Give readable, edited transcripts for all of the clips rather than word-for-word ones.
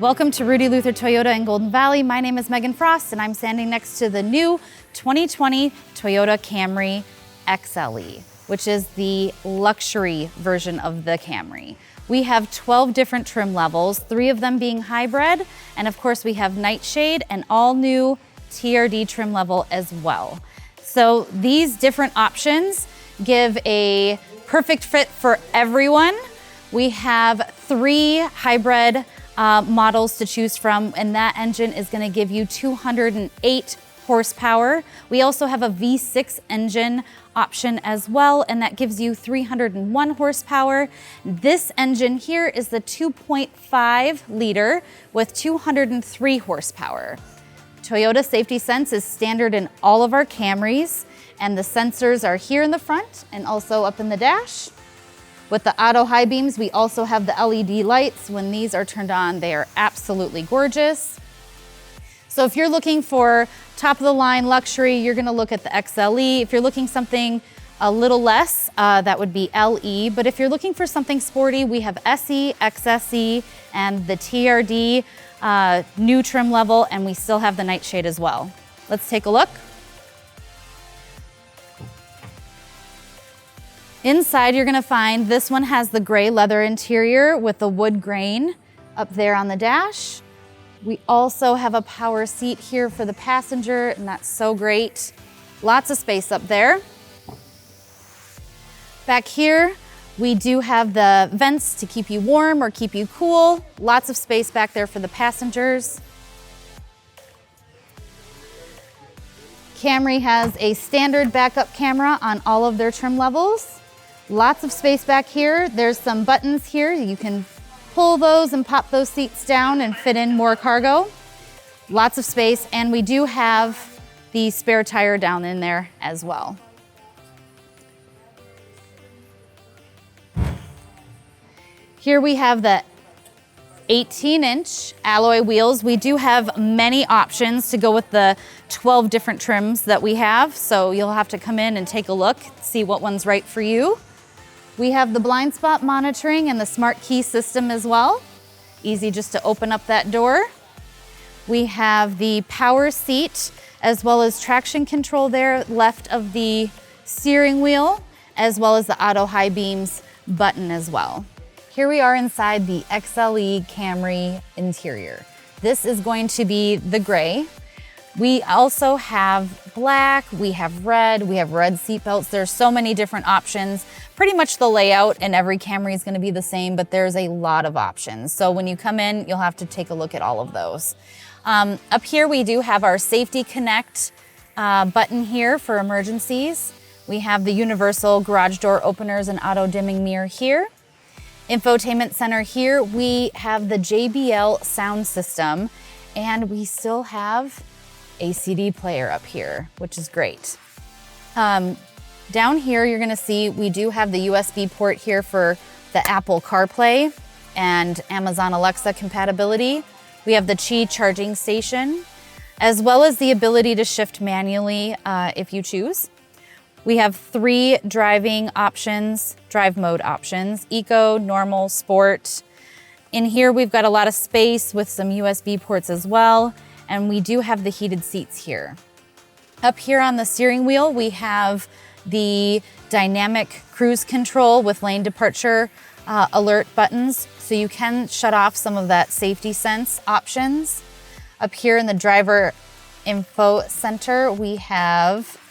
Welcome to Rudy Luther Toyota in Golden Valley. My name is Megan Frost and I'm standing next to the new 2020 Toyota Camry XLE, which is the luxury version of the Camry. We have 12 different trim levels, 3 of them being hybrid, and of course we have Nightshade and all new TRD trim level as well. So these different options give a perfect fit for everyone. We have 3 hybrid models to choose from, and that engine is going to give you 208 horsepower. We also have a V6 engine option as well, and that gives you 301 horsepower. This engine here is the 2.5 liter with 203 horsepower. Toyota Safety Sense is standard in all of our Camrys, and the sensors are here in the front and also up in the dash. With the auto high beams, we also have the LED lights. When these are turned on, they are absolutely gorgeous. So if you're looking for top of the line luxury, you're gonna look at the XLE. If you're looking something a little less, that would be LE. But if you're looking for something sporty, we have SE, XSE, and the TRD new trim level, and we still have the Nightshade as well. Let's take a look. Inside, you're gonna find this one has the gray leather interior with the wood grain up there on the dash. We also have a power seat here for the passenger, and that's so great. Lots of space up there. Back here, we do have the vents to keep you warm or keep you cool. Lots of space back there for the passengers. Camry has a standard backup camera on all of their trim levels. Lots of space back here. There's some buttons here. You can pull those and pop those seats down and fit in more cargo. Lots of space, and we do have the spare tire down in there as well. Here we have the 18-inch alloy wheels. We do have many options to go with the 12 different trims that we have, so you'll have to come in and take a look, see what one's right for you. We have the blind spot monitoring and the smart key system as well. Easy just to open up that door. We have the power seat as well as traction control there left of the steering wheel, as well as the auto high beams button as well. Here we are inside the XLE Camry interior. This is going to be the gray. We also have black, we have red seat belts. There's so many different options. Pretty much the layout in every Camry is gonna be the same, but there's a lot of options. So when you come in, you'll have to take a look at all of those. Up here, we do have our Safety Connect button here for emergencies. We have the universal garage door openers and auto dimming mirror here. Infotainment Center here, we have the JBL sound system, and we still have a CD player up here, which is great. Down here, you're gonna see we do have the USB port here for the Apple CarPlay and Amazon Alexa compatibility. We have the Qi charging station, as well as the ability to shift manually if you choose. We have 3 driving options, drive mode options: Eco, Normal, Sport. In here, we've got a lot of space with some USB ports as well, and we do have the heated seats here. Up here on the steering wheel, we have the dynamic cruise control with lane departure alert buttons, so you can shut off some of that safety sense options. Up here in the driver info center, we have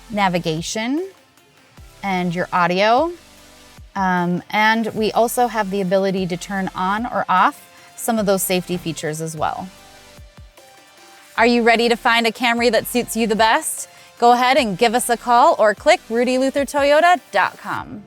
navigation and your audio. And we also have the ability to turn on or off some of those safety features as well. Are you ready to find a Camry that suits you the best? Go ahead and give us a call or click rudyluthertoyota.com.